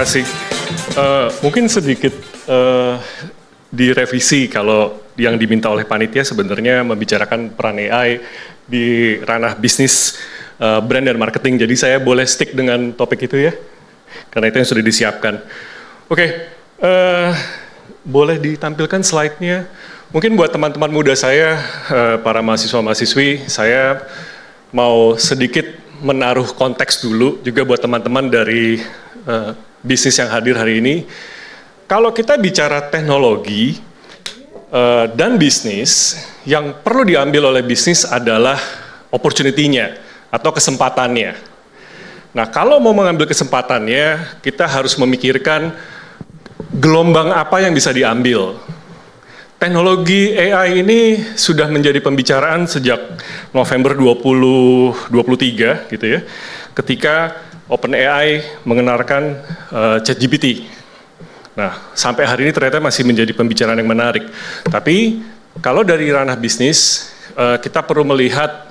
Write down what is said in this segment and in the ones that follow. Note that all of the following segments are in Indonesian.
kasih. Mungkin sedikit direvisi kalau yang diminta oleh panitia sebenarnya membicarakan peran AI di ranah bisnis, brand dan marketing. Jadi saya boleh stick dengan topik itu ya, karena itu yang sudah disiapkan. Oke, boleh ditampilkan slide-nya. Mungkin buat teman-teman muda saya, para mahasiswa-mahasiswi, saya mau sedikit menaruh konteks dulu juga buat teman-teman dari bisnis yang hadir hari ini. Kalau kita bicara teknologi dan bisnis, yang perlu diambil oleh bisnis adalah opportunity-nya atau kesempatannya. Nah, kalau mau mengambil kesempatannya, kita harus memikirkan gelombang apa yang bisa diambil. Teknologi AI ini sudah menjadi pembicaraan sejak November 2023 gitu ya, ketika OpenAI mengenalkan ChatGPT. Nah, sampai hari ini ternyata masih menjadi pembicaraan yang menarik. Tapi kalau dari ranah bisnis, kita perlu melihat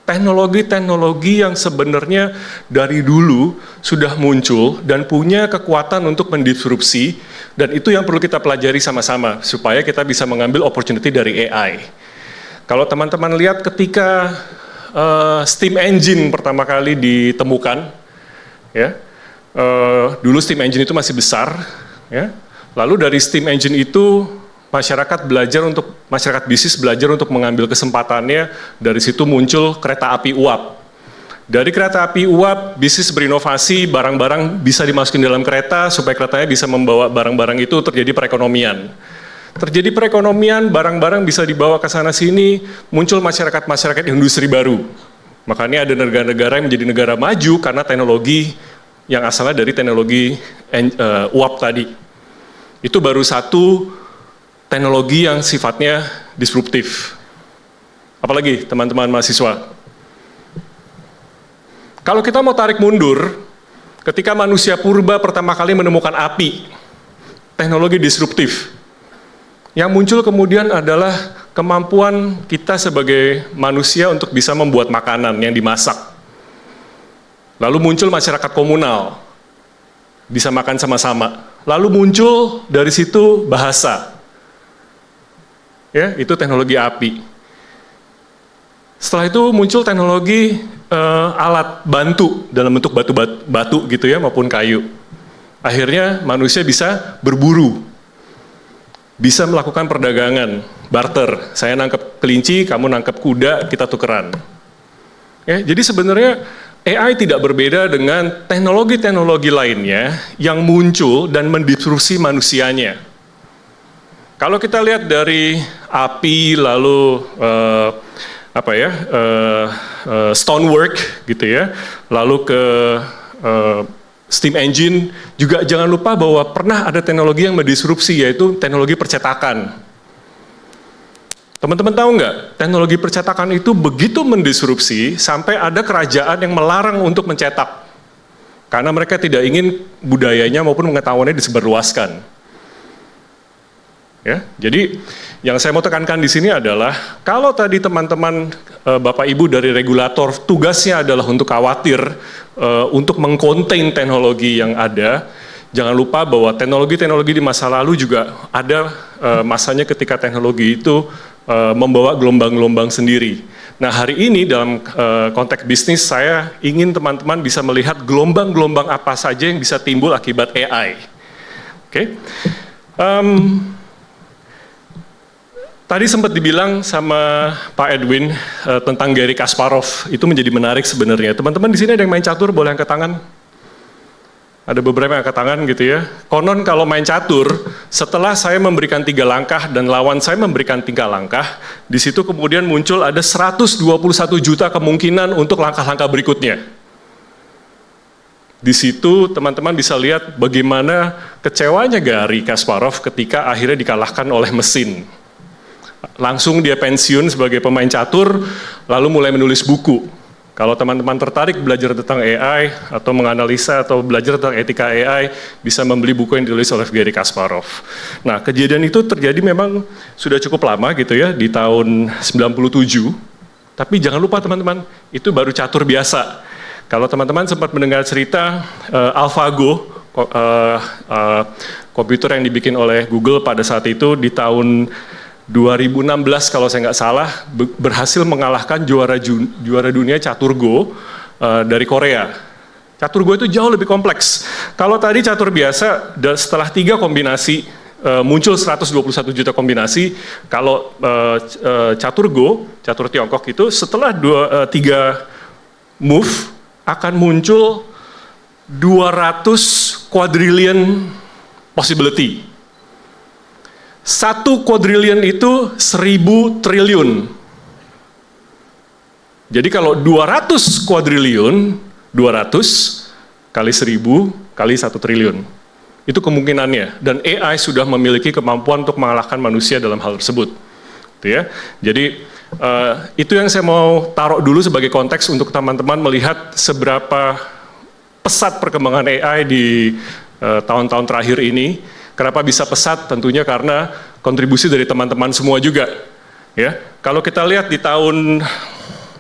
teknologi-teknologi yang sebenarnya dari dulu sudah muncul dan punya kekuatan untuk mendisrupsi, dan itu yang perlu kita pelajari sama-sama supaya kita bisa mengambil opportunity dari AI. Kalau teman-teman lihat ketika steam engine pertama kali ditemukan, ya, dulu steam engine itu masih besar, ya, lalu dari steam engine itu masyarakat bisnis belajar untuk mengambil kesempatannya. Dari situ muncul kereta api uap. Dari kereta api uap, bisnis berinovasi, barang-barang bisa dimasukin dalam kereta supaya keretanya bisa membawa barang-barang itu, terjadi perekonomian. Terjadi perekonomian, barang-barang bisa dibawa ke sana sini, muncul masyarakat industri baru. Makanya ada negara-negara yang menjadi negara maju karena teknologi yang asalnya dari teknologi uap tadi. Itu baru satu teknologi yang sifatnya disruptif. Apalagi teman-teman mahasiswa. Kalau kita mau tarik mundur, ketika manusia purba pertama kali menemukan api, teknologi disruptif. Yang muncul kemudian adalah kemampuan kita sebagai manusia untuk bisa membuat makanan yang dimasak. Lalu muncul masyarakat komunal, bisa makan sama-sama. Lalu muncul dari situ bahasa. Ya, itu teknologi api. Setelah itu muncul teknologi alat bantu dalam bentuk batu gitu ya, maupun kayu. Akhirnya manusia bisa berburu, bisa melakukan perdagangan, barter. Saya nangkep kelinci, kamu nangkep kuda, kita tukeran. Ya, jadi sebenarnya AI tidak berbeda dengan teknologi-teknologi lainnya yang muncul dan mendisrupsi manusianya. Kalau kita lihat dari api, lalu stonework gitu ya, lalu ke steam engine, juga jangan lupa bahwa pernah ada teknologi yang mendisrupsi, yaitu teknologi percetakan. Teman-teman tahu nggak, teknologi percetakan itu begitu mendisrupsi sampai ada kerajaan yang melarang untuk mencetak, karena mereka tidak ingin budayanya maupun pengetahuannya disebarluaskan. Ya, jadi yang saya mau tekankan di sini adalah kalau tadi teman-teman Bapak Ibu dari regulator tugasnya adalah untuk khawatir untuk meng-contain teknologi yang ada, jangan lupa bahwa teknologi-teknologi di masa lalu juga ada masanya ketika teknologi itu membawa gelombang-gelombang sendiri. Nah, hari ini dalam konteks bisnis saya ingin teman-teman bisa melihat gelombang-gelombang apa saja yang bisa timbul akibat AI. Oke. Tadi sempat dibilang sama Pak Edwin tentang Garry Kasparov, itu menjadi menarik sebenarnya. Teman-teman di sini ada yang main catur, boleh angkat tangan? Ada beberapa yang angkat tangan gitu ya. Konon kalau main catur, setelah saya memberikan 3 langkah dan lawan saya memberikan 3 langkah, di situ kemudian muncul ada 121 juta kemungkinan untuk langkah-langkah berikutnya. Di situ teman-teman bisa lihat bagaimana kecewanya Garry Kasparov ketika akhirnya dikalahkan oleh mesin. Langsung dia pensiun sebagai pemain catur, lalu mulai menulis buku. Kalau teman-teman tertarik belajar tentang AI, atau menganalisa, atau belajar tentang etika AI, bisa membeli buku yang ditulis oleh Garry Kasparov. Nah, kejadian itu terjadi memang sudah cukup lama gitu ya, di tahun 97. Tapi jangan lupa teman-teman, itu baru catur biasa. Kalau teman-teman sempat mendengar cerita AlphaGo, komputer yang dibikin oleh Google pada saat itu di tahun 2016 kalau saya nggak salah berhasil mengalahkan juara dunia catur Go dari Korea. Catur Go itu jauh lebih kompleks. Kalau tadi catur biasa setelah 3 kombinasi muncul 121 juta kombinasi. Kalau catur Go, catur Tiongkok itu setelah 3 move akan muncul 200 quadrillion possibility. 1 quadrillion itu 1000 triliun. Jadi kalau 200 quadrillion, 200 kali 1000 kali 1 triliun. Itu kemungkinannya. Dan AI sudah memiliki kemampuan untuk mengalahkan manusia dalam hal tersebut. Gitu ya. Jadi itu yang saya mau taruh dulu sebagai konteks untuk teman-teman melihat seberapa pesat perkembangan AI di tahun-tahun terakhir ini. Kenapa bisa pesat? Tentunya karena kontribusi dari teman-teman semua juga. Ya, kalau kita lihat di tahun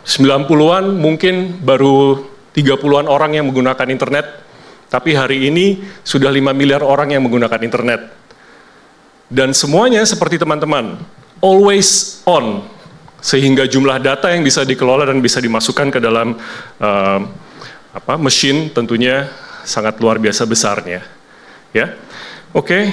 90-an mungkin baru 30-an orang yang menggunakan internet, tapi hari ini sudah 5 miliar orang yang menggunakan internet. Dan semuanya seperti teman-teman, always on, sehingga jumlah data yang bisa dikelola dan bisa dimasukkan ke dalam mesin tentunya sangat luar biasa besarnya. Ya, oke.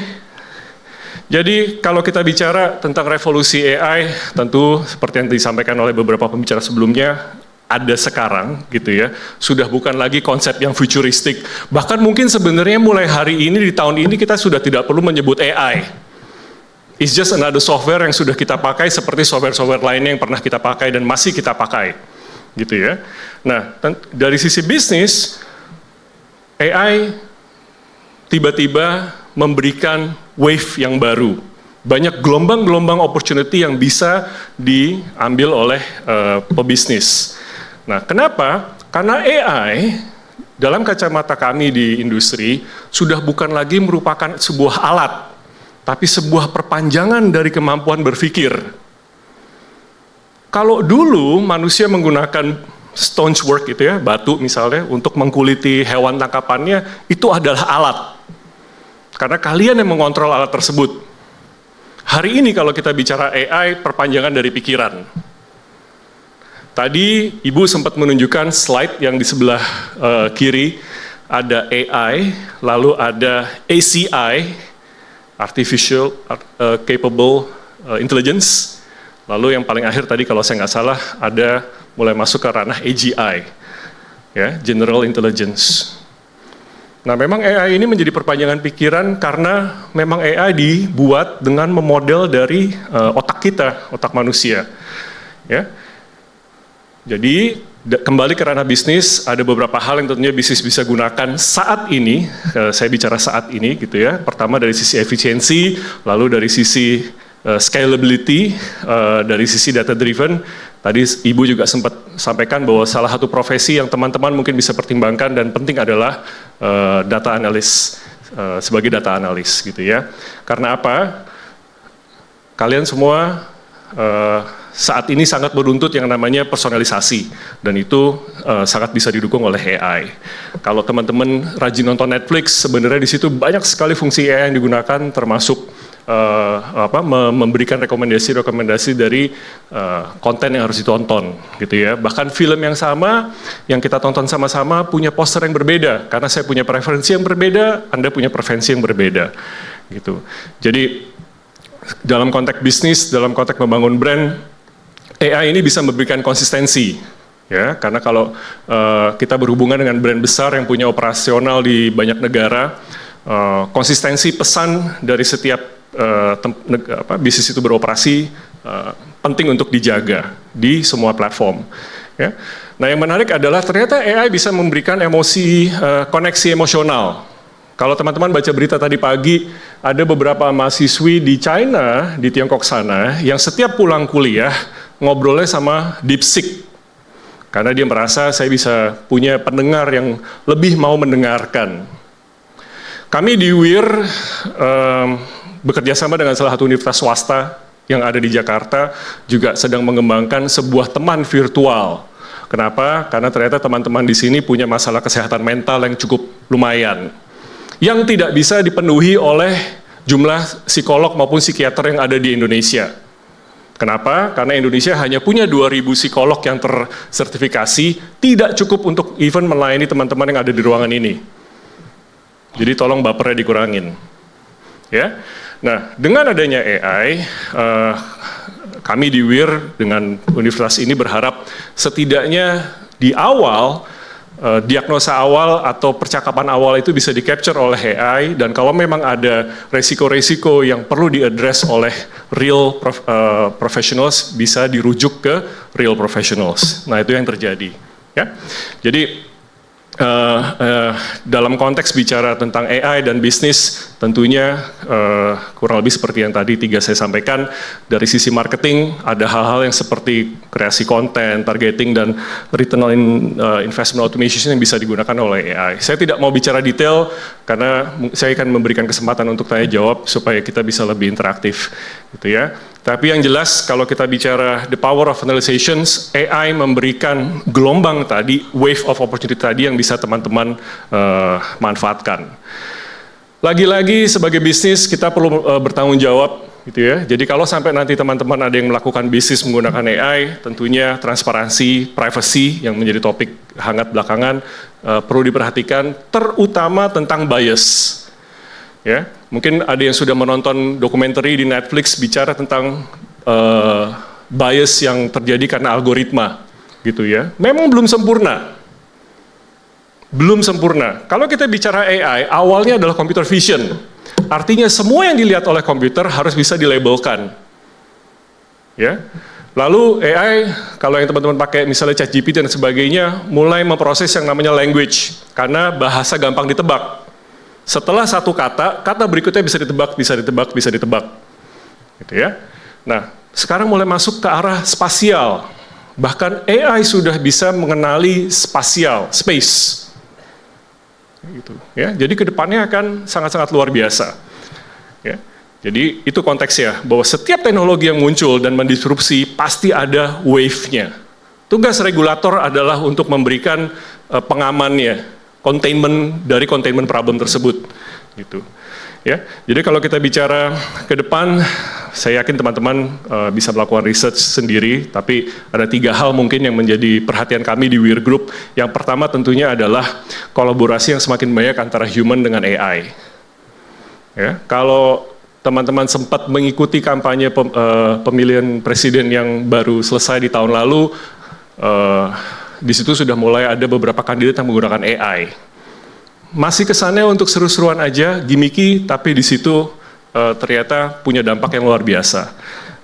Jadi kalau kita bicara tentang revolusi AI, tentu seperti yang disampaikan oleh beberapa pembicara sebelumnya, ada sekarang gitu ya, sudah bukan lagi konsep yang futuristik. Bahkan mungkin sebenarnya mulai hari ini, di tahun ini kita sudah tidak perlu menyebut AI. It's just another software yang sudah kita pakai seperti software-software lainnya yang pernah kita pakai dan masih kita pakai. Gitu ya. Nah, dari sisi bisnis, AI tiba-tiba memberikan wave yang baru. Banyak gelombang-gelombang opportunity yang bisa diambil oleh pebisnis. Nah, kenapa? Karena AI dalam kacamata kami di industri sudah bukan lagi merupakan sebuah alat, tapi sebuah perpanjangan dari kemampuan berpikir. Kalau dulu manusia menggunakan stonework gitu ya, batu misalnya, untuk mengkuliti hewan tangkapannya, itu adalah alat. Karena kalian yang mengontrol alat tersebut. Hari ini kalau kita bicara AI, perpanjangan dari pikiran. Tadi Ibu sempat menunjukkan slide yang di sebelah kiri, ada AI, lalu ada ACI, Artificial Capable Intelligence, lalu yang paling akhir tadi kalau saya nggak salah ada mulai masuk ke ranah AGI, ya, General Intelligence. Nah, memang AI ini menjadi perpanjangan pikiran karena memang AI dibuat dengan memodel dari otak kita, otak manusia. Ya. Jadi kembali ke ranah bisnis, ada beberapa hal yang tentunya bisnis bisa gunakan saat ini. Saya bicara saat ini, gitu ya. Pertama dari sisi efisiensi, lalu dari sisi scalability, dari sisi data driven. Tadi Ibu juga sempat sampaikan bahwa salah satu profesi yang teman-teman mungkin bisa pertimbangkan dan penting adalah data analis, sebagai data analis gitu ya. Karena apa? Kalian semua saat ini sangat menuntut yang namanya personalisasi dan itu sangat bisa didukung oleh AI. Kalau teman-teman rajin nonton Netflix, sebenarnya di situ banyak sekali fungsi AI yang digunakan, termasuk memberikan rekomendasi dari konten yang harus ditonton gitu ya. Bahkan film yang sama yang kita tonton sama-sama punya poster yang berbeda karena saya punya preferensi yang berbeda, Anda punya preferensi yang berbeda gitu. Jadi dalam konteks bisnis, dalam konteks membangun brand, AI ini bisa memberikan konsistensi ya, karena kalau kita berhubungan dengan brand besar yang punya operasional di banyak negara, konsistensi pesan dari setiap bisnis itu beroperasi penting untuk dijaga di semua platform. Ya. Nah, yang menarik adalah ternyata AI bisa memberikan emosi, koneksi emosional. Kalau teman-teman baca berita tadi pagi, ada beberapa mahasiswi di China, di Tiongkok sana, yang setiap pulang kuliah ngobrolnya sama DeepSeek. Karena dia merasa saya bisa punya pendengar yang lebih mau mendengarkan. Kami di WIR bekerja sama dengan salah satu universitas swasta yang ada di Jakarta, juga sedang mengembangkan sebuah teman virtual. Kenapa? Karena ternyata teman-teman di sini punya masalah kesehatan mental yang cukup lumayan. yang tidak bisa dipenuhi oleh jumlah psikolog maupun psikiater yang ada di Indonesia. Kenapa? Karena Indonesia hanya punya 2.000 psikolog yang tersertifikasi, tidak cukup untuk even melayani teman-teman yang ada di ruangan ini. Jadi tolong bapernya dikurangin. Ya. Nah, dengan adanya AI, kami di WIR dengan universitas ini berharap setidaknya di awal, diagnosa awal atau percakapan awal itu bisa di-capture oleh AI, dan kalau memang ada resiko-resiko yang perlu di-address oleh real professionals, bisa dirujuk ke real professionals. Nah, itu yang terjadi. Ya. Jadi, dalam konteks bicara tentang AI dan bisnis, tentunya kurang lebih seperti yang tadi 3 saya sampaikan. Dari sisi marketing, ada hal-hal yang seperti kreasi konten, targeting, dan return on investment automation yang bisa digunakan oleh AI. Saya tidak mau bicara detail, karena saya akan memberikan kesempatan untuk tanya jawab, supaya kita bisa lebih interaktif. Gitu ya. Tapi yang jelas, kalau kita bicara the power of analyzations, AI memberikan gelombang tadi, wave of opportunity tadi yang bisa teman-teman manfaatkan. Lagi-lagi sebagai bisnis kita perlu bertanggung jawab, gitu ya. Jadi kalau sampai nanti teman-teman ada yang melakukan bisnis menggunakan AI, tentunya transparansi, privacy yang menjadi topik hangat belakangan perlu diperhatikan, terutama tentang bias. Ya, mungkin ada yang sudah menonton dokumenter di Netflix bicara tentang bias yang terjadi karena algoritma, gitu ya. Memang belum sempurna. Belum sempurna. Kalau kita bicara AI, awalnya adalah computer vision. Artinya semua yang dilihat oleh komputer harus bisa dilabelkan. Ya. Lalu AI, kalau yang teman-teman pakai misalnya ChatGPT dan sebagainya, mulai memproses yang namanya language, karena bahasa gampang ditebak. Setelah satu kata, kata berikutnya bisa ditebak, bisa ditebak, bisa ditebak. Gitu ya. Nah, sekarang mulai masuk ke arah spasial. Bahkan AI sudah bisa mengenali spasial, space. Gitu, ya. Jadi kedepannya akan sangat-sangat luar biasa. Ya. Jadi itu konteksnya, bahwa setiap teknologi yang muncul dan mendisrupsi pasti ada wave-nya. Tugas regulator adalah untuk memberikan pengamannya, containment dari containment problem tersebut, gitu. Ya, jadi kalau kita bicara ke depan, saya yakin teman-teman bisa melakukan research sendiri, tapi ada 3 hal mungkin yang menjadi perhatian kami di WIR Group. Yang pertama tentunya adalah kolaborasi yang semakin banyak antara human dengan AI. Ya, kalau teman-teman sempat mengikuti kampanye pemilihan presiden yang baru selesai di tahun lalu, di situ sudah mulai ada beberapa kandidat yang menggunakan AI. Masih kesannya untuk seru-seruan aja, gimmicky, tapi di situ ternyata punya dampak yang luar biasa.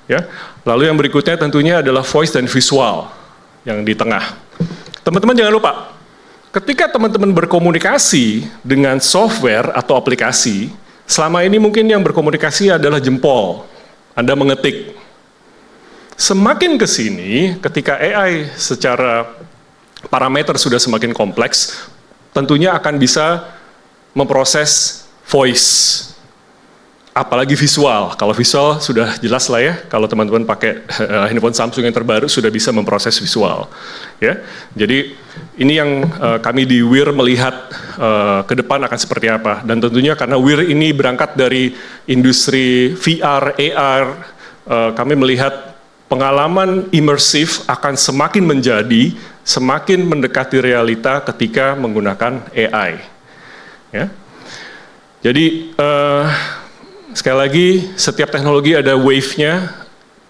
Ya. Lalu yang berikutnya tentunya adalah voice dan visual yang di tengah. Teman-teman jangan lupa, ketika teman-teman berkomunikasi dengan software atau aplikasi, selama ini mungkin yang berkomunikasi adalah jempol, Anda mengetik. Semakin ke sini, ketika AI secara parameter sudah semakin kompleks, tentunya akan bisa memproses voice, apalagi visual. Kalau visual sudah jelas lah ya, kalau teman-teman pakai handphone Samsung yang terbaru sudah bisa memproses visual. Ya, jadi ini yang kami di WIR melihat ke depan akan seperti apa. Dan tentunya karena WIR ini berangkat dari industri VR, AR, kami melihat pengalaman imersif akan semakin menjadi, semakin mendekati realita ketika menggunakan AI. Ya. Jadi sekali lagi, setiap teknologi ada wave-nya.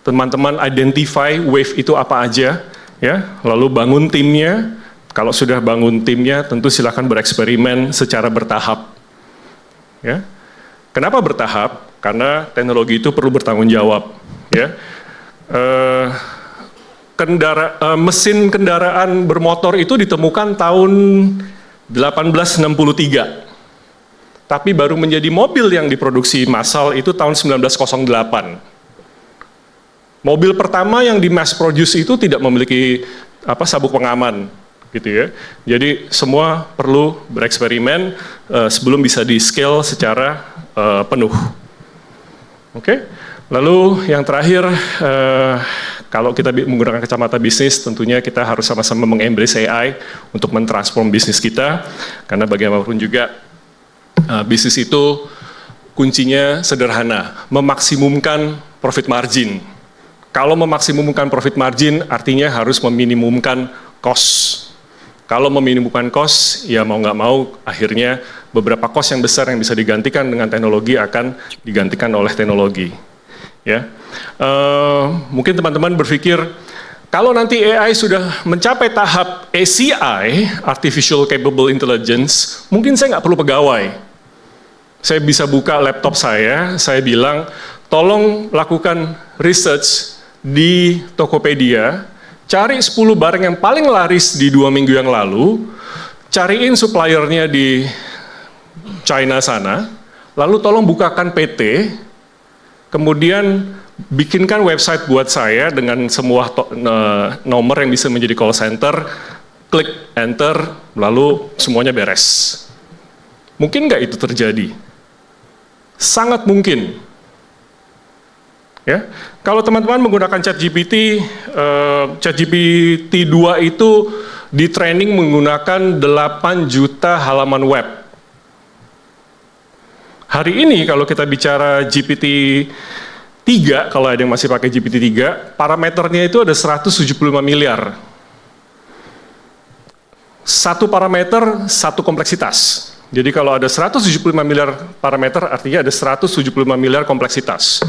Teman-teman identify wave itu apa aja, ya. Lalu bangun timnya. Kalau sudah bangun timnya, tentu silakan bereksperimen secara bertahap. Ya. Kenapa bertahap? Karena teknologi itu perlu bertanggung jawab. Ya. Mesin kendaraan bermotor itu ditemukan tahun 1863. Tapi baru menjadi mobil yang diproduksi massal itu tahun 1908. Mobil pertama yang di mass produce itu tidak memiliki sabuk pengaman, gitu ya. Jadi semua perlu bereksperimen sebelum bisa di scale secara penuh. Oke. Lalu yang terakhir, kalau kita menggunakan kacamata bisnis, tentunya kita harus sama-sama mengembrace AI untuk mentransform bisnis kita, karena bagaimanapun juga Bisnis itu kuncinya sederhana, memaksimumkan profit margin. Kalau memaksimumkan profit margin artinya harus meminimumkan cost. Kalau meminimumkan cost, ya mau nggak mau akhirnya beberapa cost yang besar yang bisa digantikan dengan teknologi akan digantikan oleh teknologi. Ya, mungkin teman-teman berpikir kalau nanti AI sudah mencapai tahap ACI, Artificial Capable Intelligence, mungkin saya nggak perlu pegawai. Saya bisa buka laptop saya bilang, tolong lakukan research di Tokopedia, cari 10 barang yang paling laris di 2 minggu yang lalu, cariin suppliernya di China sana, lalu tolong bukakan PT, kemudian bikinkan website buat saya dengan semua nomor yang bisa menjadi call center, klik enter, lalu semuanya beres. Mungkin nggak itu terjadi? Sangat mungkin. Ya, kalau teman-teman menggunakan ChatGPT, ChatGPT 2 itu di training menggunakan 8 juta halaman web. Hari ini kalau kita bicara GPT 3, kalau ada yang masih pakai GPT 3, parameternya itu ada 175 miliar. Satu parameter, satu kompleksitas. Jadi kalau ada 175 miliar parameter, artinya ada 175 miliar kompleksitas.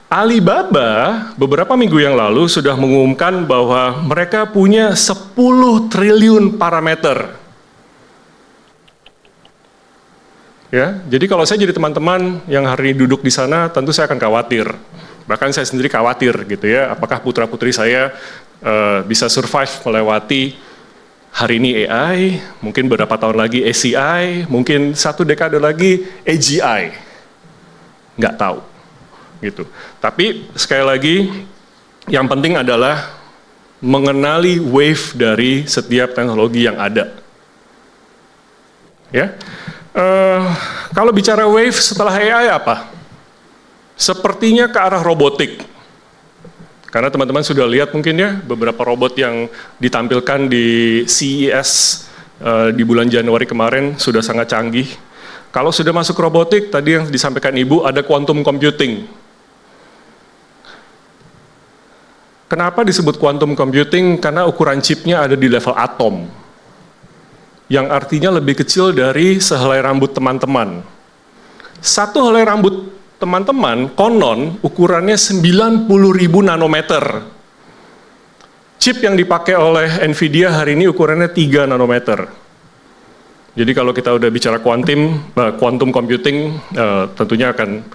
Alibaba beberapa minggu yang lalu sudah mengumumkan bahwa mereka punya 10 triliun parameter. Ya, jadi kalau saya jadi teman-teman yang hari ini duduk di sana, tentu saya akan khawatir. Bahkan saya sendiri khawatir gitu ya, apakah putra-putri saya bisa survive melewati hari ini AI, mungkin beberapa tahun lagi ACI, mungkin 1 dekade lagi AGI. Nggak tahu. Gitu. Tapi sekali lagi, yang penting adalah mengenali wave dari setiap teknologi yang ada. Ya, kalau bicara wave setelah AI apa? Sepertinya ke arah robotik. Karena teman-teman sudah lihat mungkin ya beberapa robot yang ditampilkan di CES di bulan Januari kemarin sudah sangat canggih. Kalau sudah masuk robotik, tadi yang disampaikan Ibu ada quantum computing. Kenapa disebut quantum computing? Karena ukuran chipnya ada di level atom. Yang artinya lebih kecil dari sehelai rambut teman-teman. Satu helai rambut teman-teman, konon ukurannya 90.000 nanometer. Chip yang dipakai oleh NVIDIA hari ini ukurannya 3 nanometer. Jadi kalau kita udah bicara quantum computing, tentunya akan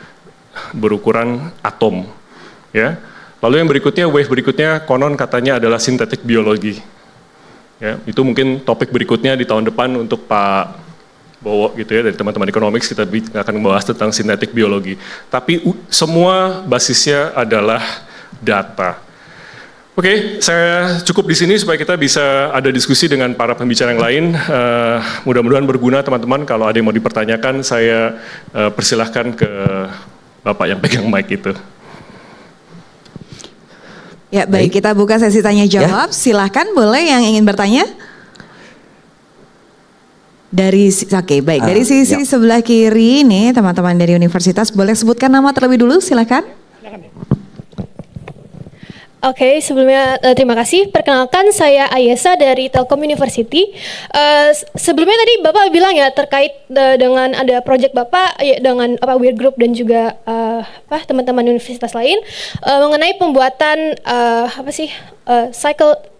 berukuran atom. Ya. Lalu yang berikutnya, wave berikutnya, konon katanya adalah sintetik biologi. Ya, itu mungkin topik berikutnya di tahun depan untuk Pak Bowo gitu ya, dari teman-teman economics kita akan membahas tentang sintetik biologi. Tapi semua basisnya adalah data. Oke, saya cukup di sini supaya kita bisa ada diskusi dengan para pembicara yang lain. Mudah-mudahan berguna teman-teman. Kalau ada yang mau dipertanyakan, saya persilahkan ke Bapak yang pegang mic itu. Ya baik, kita buka sesi tanya jawab. Ya. Silahkan, boleh yang ingin bertanya. Dari sisi sebelah kiri ini teman-teman dari universitas boleh sebutkan nama terlebih dulu, silakan. Oke, sebelumnya terima kasih. Perkenalkan saya Ayesa dari Telkom University. Sebelumnya tadi Bapak bilang ya terkait dengan ada proyek Bapak ya, dengan Weir Group dan juga teman-teman universitas lain mengenai pembuatan cycle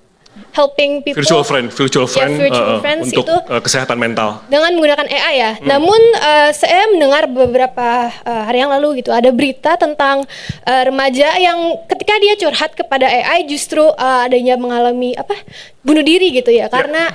helping people virtual friend untuk itu, kesehatan mental dengan menggunakan AI ya. Namun saya mendengar beberapa hari yang lalu gitu ada berita tentang remaja yang ketika dia curhat kepada AI justru adanya mengalami bunuh diri gitu ya karena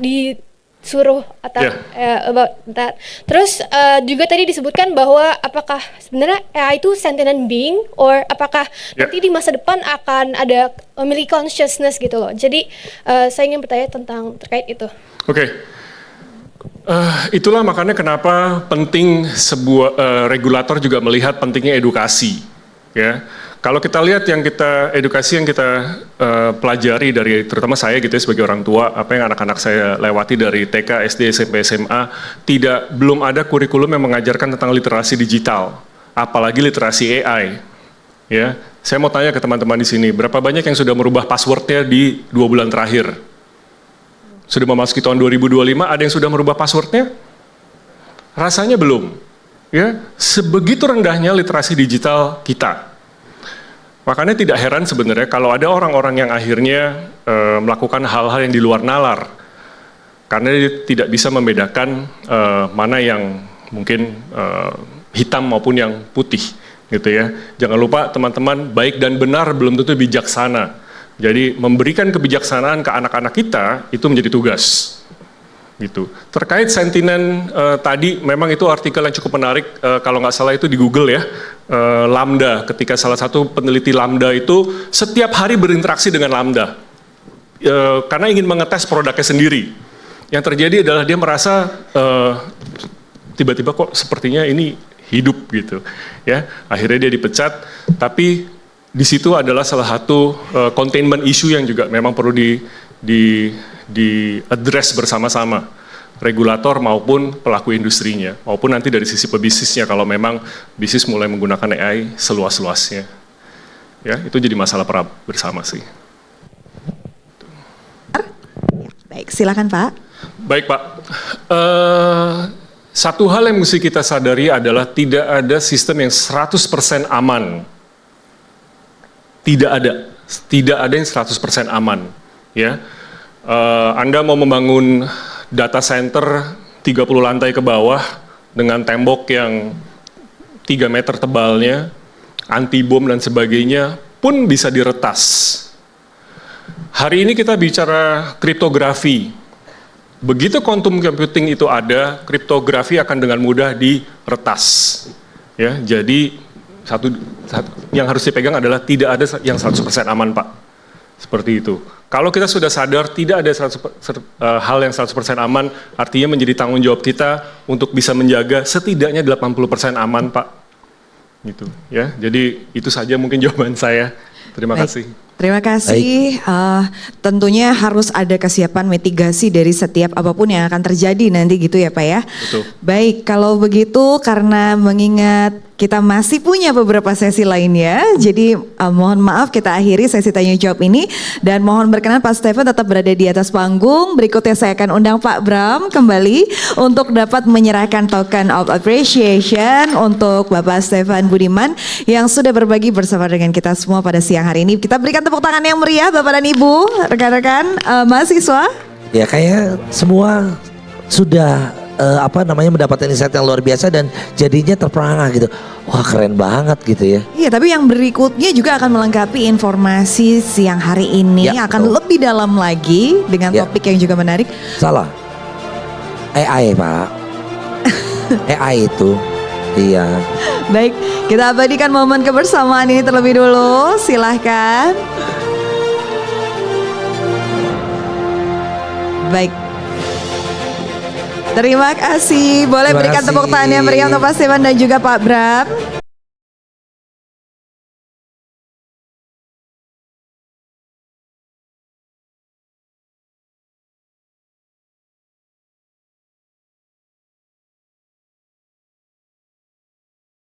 disuruh about that. Terus juga tadi disebutkan bahwa apakah sebenarnya AI itu sentient being or apakah nanti di masa depan akan ada memiliki consciousness gitu loh. Jadi saya ingin bertanya tentang terkait itu. Oke. Itulah makanya kenapa penting sebuah regulator juga melihat pentingnya edukasi. Ya, kalau kita lihat yang kita edukasi yang kita pelajari dari terutama saya gitu ya sebagai orang tua, apa yang anak-anak saya lewati dari TK, SD, SMP, SMA, belum ada kurikulum yang mengajarkan tentang literasi digital, apalagi literasi AI. Ya, saya mau tanya ke teman-teman di sini, berapa banyak yang sudah merubah passwordnya di 2 bulan terakhir? Sudah memasuki tahun 2025, ada yang sudah merubah passwordnya? Rasanya belum. Ya, sebegitu rendahnya literasi digital kita. Makanya tidak heran sebenarnya kalau ada orang-orang yang akhirnya melakukan hal-hal yang di luar nalar. Karena dia tidak bisa membedakan mana yang mungkin hitam maupun yang putih. Gitu ya. Jangan lupa teman-teman, baik dan benar belum tentu bijaksana. Jadi memberikan kebijaksanaan ke anak-anak kita itu menjadi tugas. Gitu. Terkait sentinen tadi, memang itu artikel yang cukup menarik, kalau nggak salah itu di Google ya, Lambda, ketika salah satu peneliti Lambda itu setiap hari berinteraksi dengan Lambda, karena ingin mengetes produknya sendiri. Yang terjadi adalah dia merasa tiba-tiba kok sepertinya ini hidup gitu, ya. Akhirnya dia dipecat, tapi di situ adalah salah satu containment issue yang juga memang perlu di address bersama-sama, regulator maupun pelaku industrinya, maupun nanti dari sisi pebisnisnya kalau memang bisnis mulai menggunakan AI seluas-luasnya. Ya, itu jadi masalah bersama sih. Baik, silakan Pak. Baik Pak, satu hal yang mesti kita sadari adalah tidak ada sistem yang 100% aman. Tidak ada yang 100% aman. Ya. Anda mau membangun data center 30 lantai ke bawah dengan tembok yang 3 meter tebalnya, anti bom dan sebagainya pun bisa diretas. Hari ini kita bicara kriptografi. Begitu quantum computing itu ada, kriptografi akan dengan mudah diretas. Ya, jadi satu yang harus dipegang adalah tidak ada yang 100% aman, Pak. Seperti itu. Kalau kita sudah sadar tidak ada hal yang 100% aman, artinya menjadi tanggung jawab kita untuk bisa menjaga setidaknya 80% aman, Pak. Gitu, ya. Jadi itu saja mungkin jawaban saya. Terima kasih. Terima kasih. Tentunya harus ada kesiapan mitigasi dari setiap apapun yang akan terjadi nanti gitu ya Pak ya. Betul. Baik, kalau begitu karena mengingat kita masih punya beberapa sesi lainnya, jadi mohon maaf kita akhiri sesi tanya jawab ini dan mohon berkenan Pak Stephen tetap berada di atas panggung. Berikutnya saya akan undang Pak Bram kembali untuk dapat menyerahkan token of appreciation untuk Bapak Stephen Budiman yang sudah berbagi bersama dengan kita semua pada siang hari ini. Kita berikan tepuk tangan yang meriah Bapak dan Ibu, rekan-rekan mahasiswa. Ya kayak semua sudah mendapatkan insight yang luar biasa dan jadinya terperangah gitu. Wah keren banget gitu ya. Iya, tapi yang berikutnya juga akan melengkapi informasi siang hari ini Ya, akan betul. lebih dalam lagi dengan Ya. topik yang juga menarik. Salah. AI Pak. AI itu. Iya. Baik, kita abadikan momen kebersamaan ini terlebih dulu. Silahkan. Baik. Terima kasih. Boleh Terima berikan tepuk kasih. tangan yang meriah untuk Pak Stephen dan juga Pak Bram.